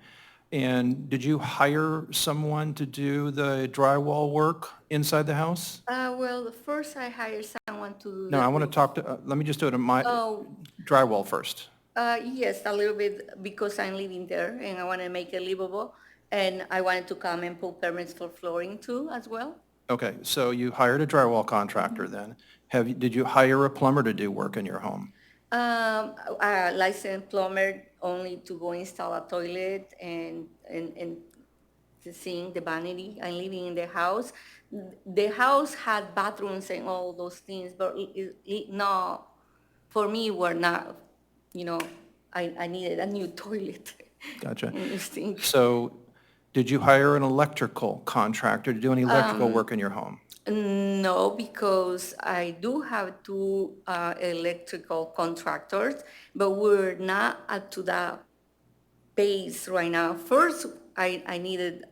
And did you hire someone to do the drywall work inside the house? Well, first I hired someone to do No, the I want to roof. talk to, let me just do it in my, Oh, drywall first. yes, a little bit because I'm living there and I want to make it livable. And I wanted to come and pull permits for flooring too as well. Okay, so you hired a drywall contractor then. Did you hire a plumber to do work in your home? A licensed plumber only to go install a toilet and the sink, the vanity. I'm living in the house. The house had bathrooms and all those things, but no, for me, were not, I needed a new toilet. Gotcha. And new sink. So did you hire an electrical contractor to do any electrical work in your home? No, because I do have two electrical contractors, but we're not up to that pace right now. First, I needed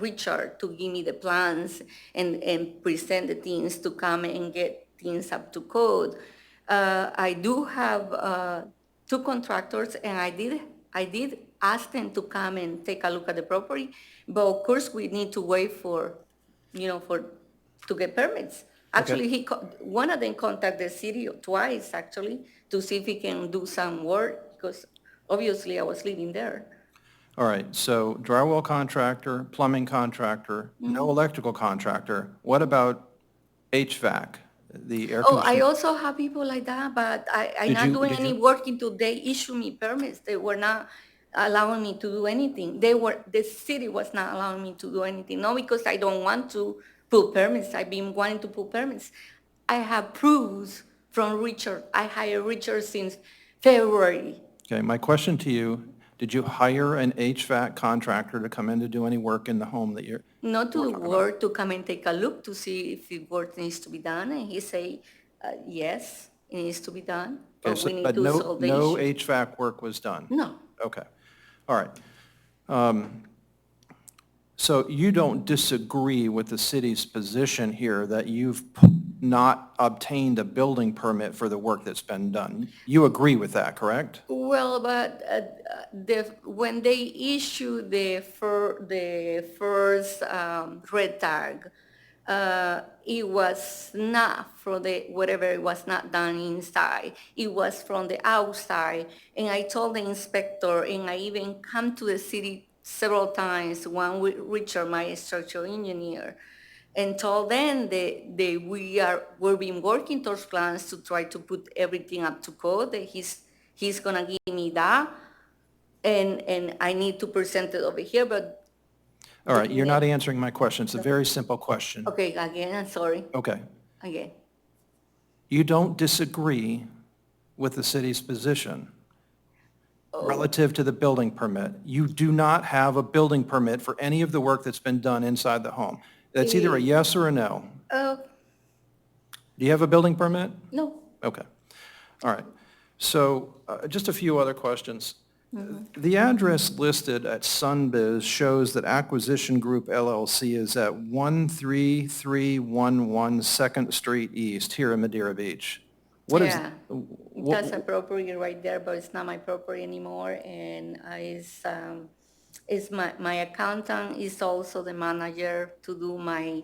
Richard to give me the plans and present the things to come and get things up to code. I do have two contractors, and I did ask them to come and take a look at the property, but of course we need to wait for to get permits. Actually, one of them contacted the city twice, actually, to see if he can do some work, because obviously I was living there. All right, so drywall contractor, plumbing contractor, no electrical contractor. What about HVAC? the air Oh, I conditioning? also have people like that, but I'm Did not you- doing did any you- work until they issue me permits. They were not allowing me to do anything. The city was not allowing me to do anything. Not because I don't want to pull permits. I've been wanting to pull permits. I have proofs from Richard. I hired Richard since February. Okay, my question to you, did you hire an HVAC contractor to come in to do any work in the home that you're? Not we're to talking about? work, to come and take a look to see if the work needs to be done. And he say, yes, it needs to be done, Okay, but we need but to no, solve the no issue. HVAC work was done? No. Okay, all right. So you don't disagree with the city's position here that you've not obtained a building permit for the work that's been done? You agree with that, correct? Well, but when they issue the first red tag, it was not for the, whatever, it was not done inside. It was from the outside. And I told the inspector, and I even come to the city several times, one with Richard, my structural engineer, and told them that we've been working towards plans to try to put everything up to code, that he's gonna give me that, and I need to present it over here, but. All right, you're not answering my question. It's a very simple question. Okay, again, I'm sorry, Okay. again. You don't disagree with the city's position relative to the building permit. You do not have a building permit for any of the work that's been done inside the home. That's either a yes or a no. Oh, Do you have a building permit? no, Okay. All right. So just a few other questions. The address listed at Sunbiz shows that Acquisition Group LLC is at 13311 Second Street East here in Madeira Beach. What is? yeah, that's a property right there, but it's not my property anymore, and it's my accountant is also the manager to do my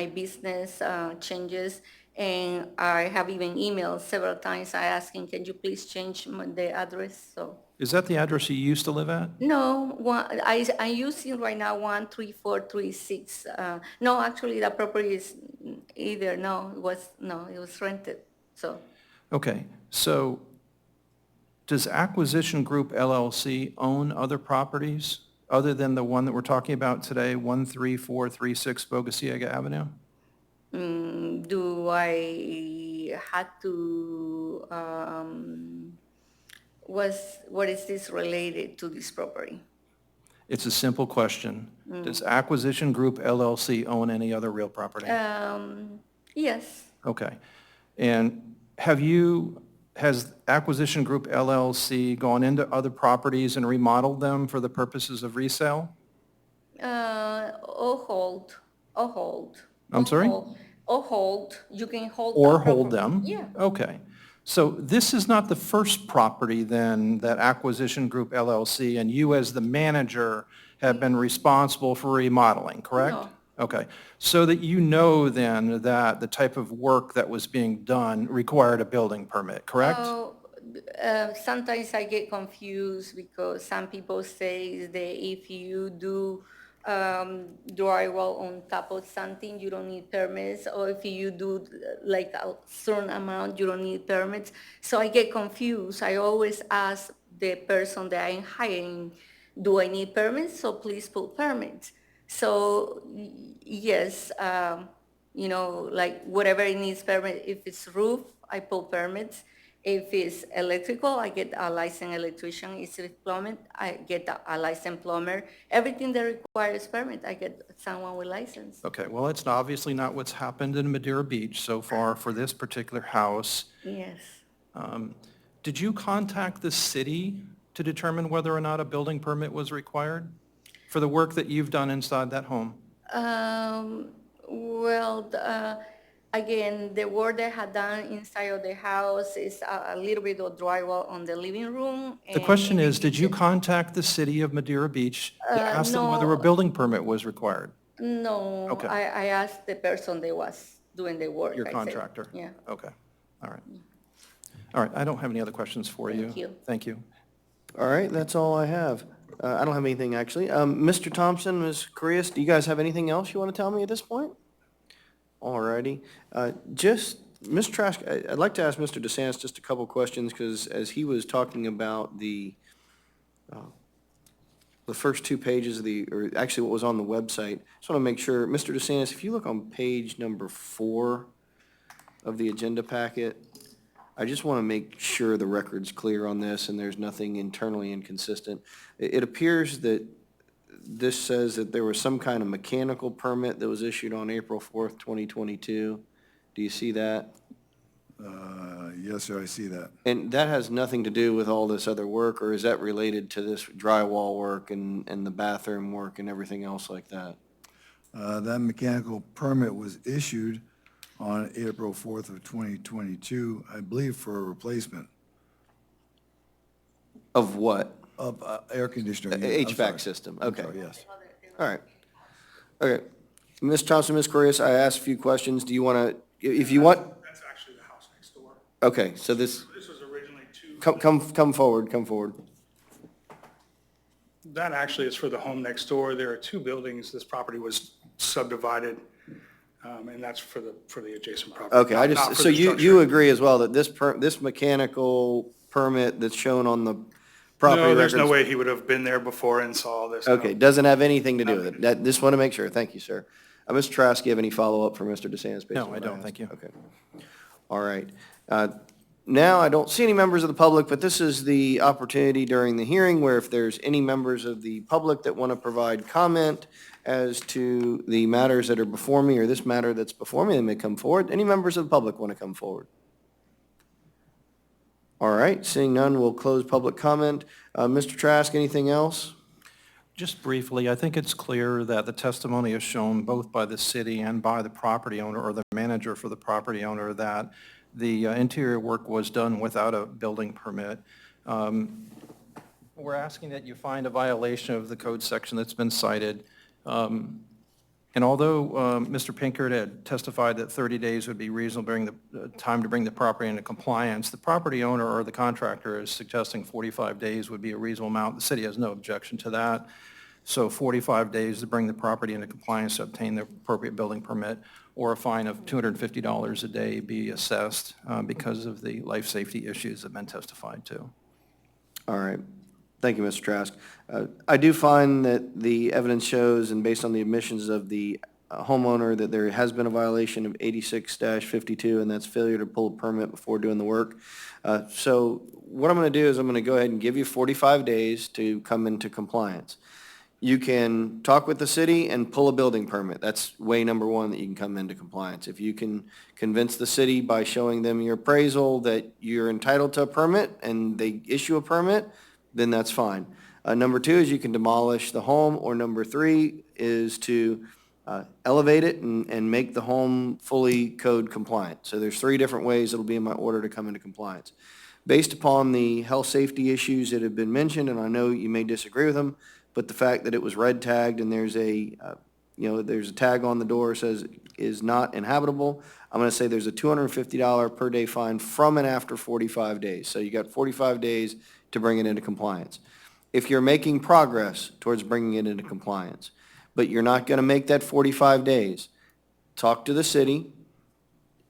business changes, and I have even emailed several times, I asking, can you please change the address, so. Is that the address you used to live at? No, I'm using right now 13436. No, actually, the property is either, no, it was rented, so. Okay, so does Acquisition Group LLC own other properties other than the one that we're talking about today, 13436 Bogosiega Avenue? Do I had to, what is this related to this property? It's a simple question. Does Acquisition Group LLC own any other real property? Yes, Okay. And has Acquisition Group LLC gone into other properties and remodeled them for the purposes of resale? or hold. I'm sorry? Or hold, you can hold. Or the hold property. them? Yeah. Okay. So this is not the first property then that Acquisition Group LLC and you as the manager have been responsible for remodeling, correct? No. Okay. So that you know then that the type of work that was being done required a building permit, correct? Oh, sometimes I get confused because some people say that if you do drywall on top of something, you don't need permits, or if you do like a certain amount, you don't need permits. So I get confused. I always ask the person that I'm hiring, do I need permits? So please put permits. So yes, like whatever it needs permit, if it's roof, I pull permits. If it's electrical, I get a licensed electrician. If it's plumbing, I get a licensed plumber. Everything that requires permit, I get someone with license. Okay, well, it's obviously not what's happened in Madeira Beach so far for this particular house. Yes. Did you contact the city to determine whether or not a building permit was required for the work that you've done inside that home? Again, the work they had done inside of the house is a little bit of drywall on the living room. The question is, did you contact the city of Madeira Beach to ask them whether a no. building permit was required? No, Okay. I asked the person that was doing the work. Your I said, contractor? Yeah. Okay, all right. All right, I don't have any other questions for you. Thank you. Thank you. All right, that's all I have. I don't have anything, actually. Mr. Thompson, Ms. Correas, do you guys have anything else you want to tell me at this point? All righty. Just Ms. Trask, I'd like to ask Mr. DeSantis just a couple questions, because as he was talking about the first 2 pages of or actually what was on the website, just want to make sure, Mr. DeSantis, if you look on page number 4 of the agenda packet, I just want to make sure the record's clear on this and there's nothing internally inconsistent. It appears that this says that there was some kind of mechanical permit that was issued on April 4th, 2022. Do you see that? Yes, sir, I see that. And that has nothing to do with all this other work, or is that related to this drywall work and the bathroom work and everything else like that? That mechanical permit was issued on April 4th of 2022, I believe for a replacement Of what? of air conditioner. unit. I'm sorry. HVAC system, I'm okay. sorry, yes. All right. Okay. Ms. Thompson, Ms. Correa, I asked a few questions. Do you want to, if you want, That's actually the house next door. okay, so this, This was originally two. come forward. That actually is for the home next door. There are 2 buildings. This property was subdivided, and that's for the adjacent property. Okay, not for so the you structure. agree as well that this mechanical permit that's shown on the property No, records? there's no way he would have been there before and saw this. no. Okay, doesn't have anything to do with it. Just want to make sure. Thank you, sir. Mr. Trask, you have any follow-up for Mr. DeSantis? based No, on I what don't. asked? Thank you. Okay. All right. Now, I don't see any members of the public, but this is the opportunity during the hearing where if there's any members of the public that want to provide comment as to the matters that are before me or this matter that's before me, they may come forward. Any members of the public want to come forward? All right, seeing none, we'll close public comment. Mr. Trask, anything else? Just briefly, I think it's clear that the testimony is shown both by the city and by the property owner or the manager for the property owner that the interior work was done without a building permit. We're asking that you find a violation of the code section that's been cited. And although Mr. Pinkert had testified that 30 days would be reasonable during the time to bring the property into compliance, the property owner or the contractor is suggesting 45 days would be a reasonable amount. The city has no objection to that. So 45 days to bring the property into compliance to obtain the appropriate building permit, or a fine of $250 a day be assessed because of the life safety issues that have been testified to. All right. Thank you, Mr. Trask. I do find that the evidence shows, and based on the admissions of the homeowner, that there has been a violation of 86-52, and that's failure to pull a permit before doing the work. So what I'm going to do is I'm going to go ahead and give you 45 days to come into compliance. You can talk with the city and pull a building permit. That's way number one, that you can come into compliance. If you can convince the city by showing them your appraisal that you're entitled to a permit and they issue a permit, then that's fine. Number 2 is you can demolish the home, or number 3 is to elevate it and make the home fully code compliant. So there's 3 different ways it'll be in my order to come into compliance. Based upon the health safety issues that have been mentioned, and I know you may disagree with them, but the fact that it was red tagged and there's there's a tag on the door that says is not inhabitable, I'm going to say there's a $250 per day fine from and after 45 days. So you got 45 days to bring it into compliance. If you're making progress towards bringing it into compliance, but you're not going to make that 45 days, talk to the city.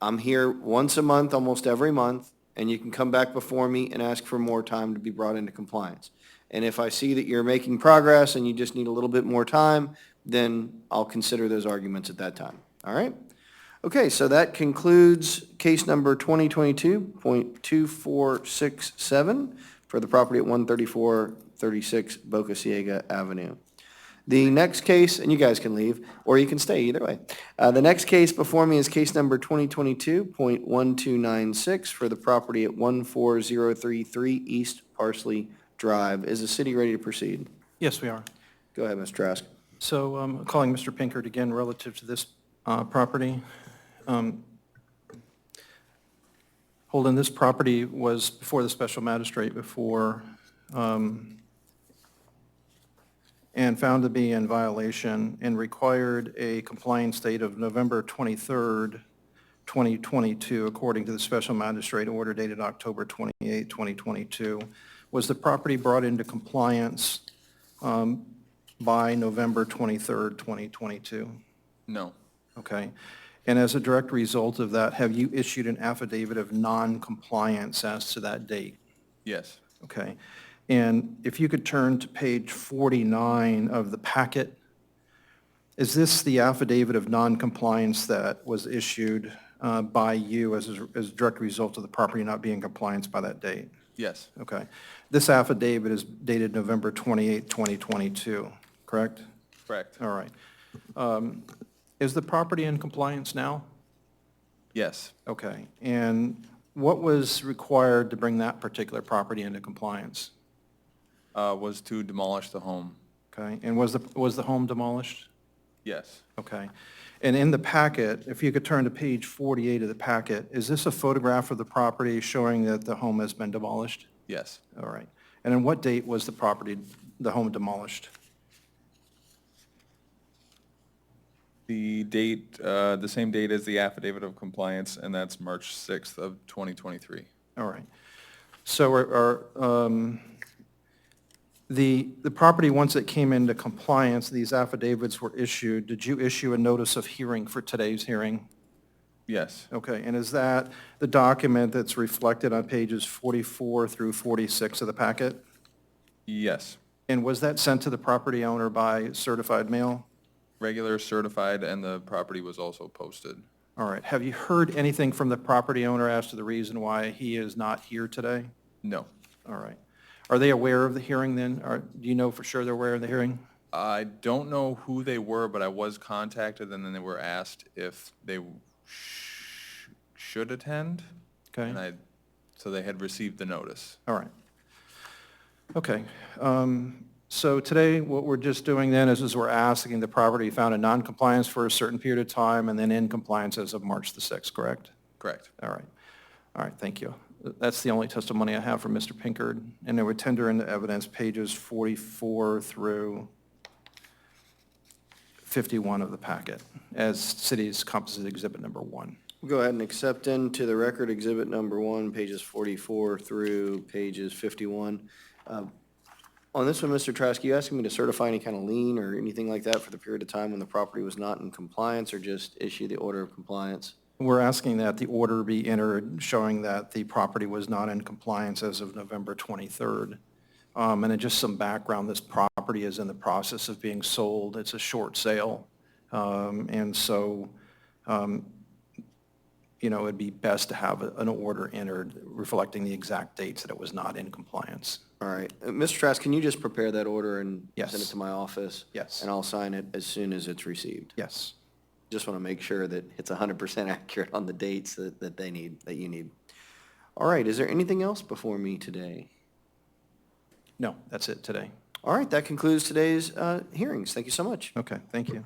I'm here once a month, almost every month, and you can come back before me and ask for more time to be brought into compliance. And if I see that you're making progress and you just need a little bit more time, then I'll consider those arguments at that time. All right? Okay, so that concludes case number 2022.2467 for the property at 13436 Boca Ciega Avenue. The next case, and you guys can leave, or you can stay, either way. The next case before me is case number 2022.1296 for the property at 14033 East Parsley Drive. Is the city ready to proceed? Yes, we are. Go ahead, Mr. Trask. So calling Mr. Pinkert again relative to this property. Holden, this property was before the special magistrate before and found to be in violation and required a compliance date of November 23rd, 2022, according to the special magistrate order dated October 28, 2022. Was the property brought into compliance by November 23rd, 2022? No. Okay. And as a direct result of that, have you issued an affidavit of non-compliance as to that date? Yes. Okay. And if you could turn to page 49 of the packet, is this the affidavit of non-compliance that was issued by you as a direct result of the property not being in compliance by that date? Yes. Okay. This affidavit is dated November 28, 2022, correct? Correct. All right. Is the property in compliance now? Yes. Okay. And what was required to bring that particular property into compliance? Was to demolish the home. Okay. And was the home demolished? Yes. Okay. And in the packet, if you could turn to page 48 of the packet, is this a photograph of the property showing that the home has been demolished? Yes. All right. And on what date was the home demolished? The date, the same date as the affidavit of compliance, and that's March 6th of 2023. All right. So the property, once it came into compliance, these affidavits were issued, did you issue a notice of hearing for today's hearing? Yes. Okay, and is that the document that's reflected on pages 44 through 46 of the packet? Yes. And was that sent to the property owner by certified mail? Regular, certified, and the property was also posted. All right. Have you heard anything from the property owner as to the reason why he is not here today? No. All right. Are they aware of the hearing then? Or do you know for sure they're aware of the hearing? I don't know who they were, but I was contacted, and then they were asked if they should attend. Okay. And so they had received the notice. All right. Okay. So today, what we're just doing then is we're asking the property found in non-compliance for a certain period of time and then in compliance as of March the 6th, correct? Correct. All right. All right, thank you. That's the only testimony I have from Mr. Pinkard, and I would tender into evidence pages 44 through 51 of the packet as city's composite exhibit number 1. We'll go ahead and accept into the record exhibit number 1, pages 44 through pages 51. On this one, Mr. Trask, you asking me to certify any kind of lien or anything like that for the period of time when the property was not in compliance, or just issue the order of compliance? We're asking that the order be entered showing that the property was not in compliance as of November 23rd. And then just some background, this property is in the process of being sold. It's a short sale. And so, it'd be best to have an order entered reflecting the exact dates that it was not in compliance. All right. Mr. Trask, can you just prepare that order and Yes. send it to my office? Yes. And I'll sign it as soon as it's received. Yes. Just want to make sure that it's 100% accurate on the dates that they need, that you need. All right, is there anything else before me today? No, that's it today. All right, that concludes today's hearings. Thank you so much. Okay, thank you.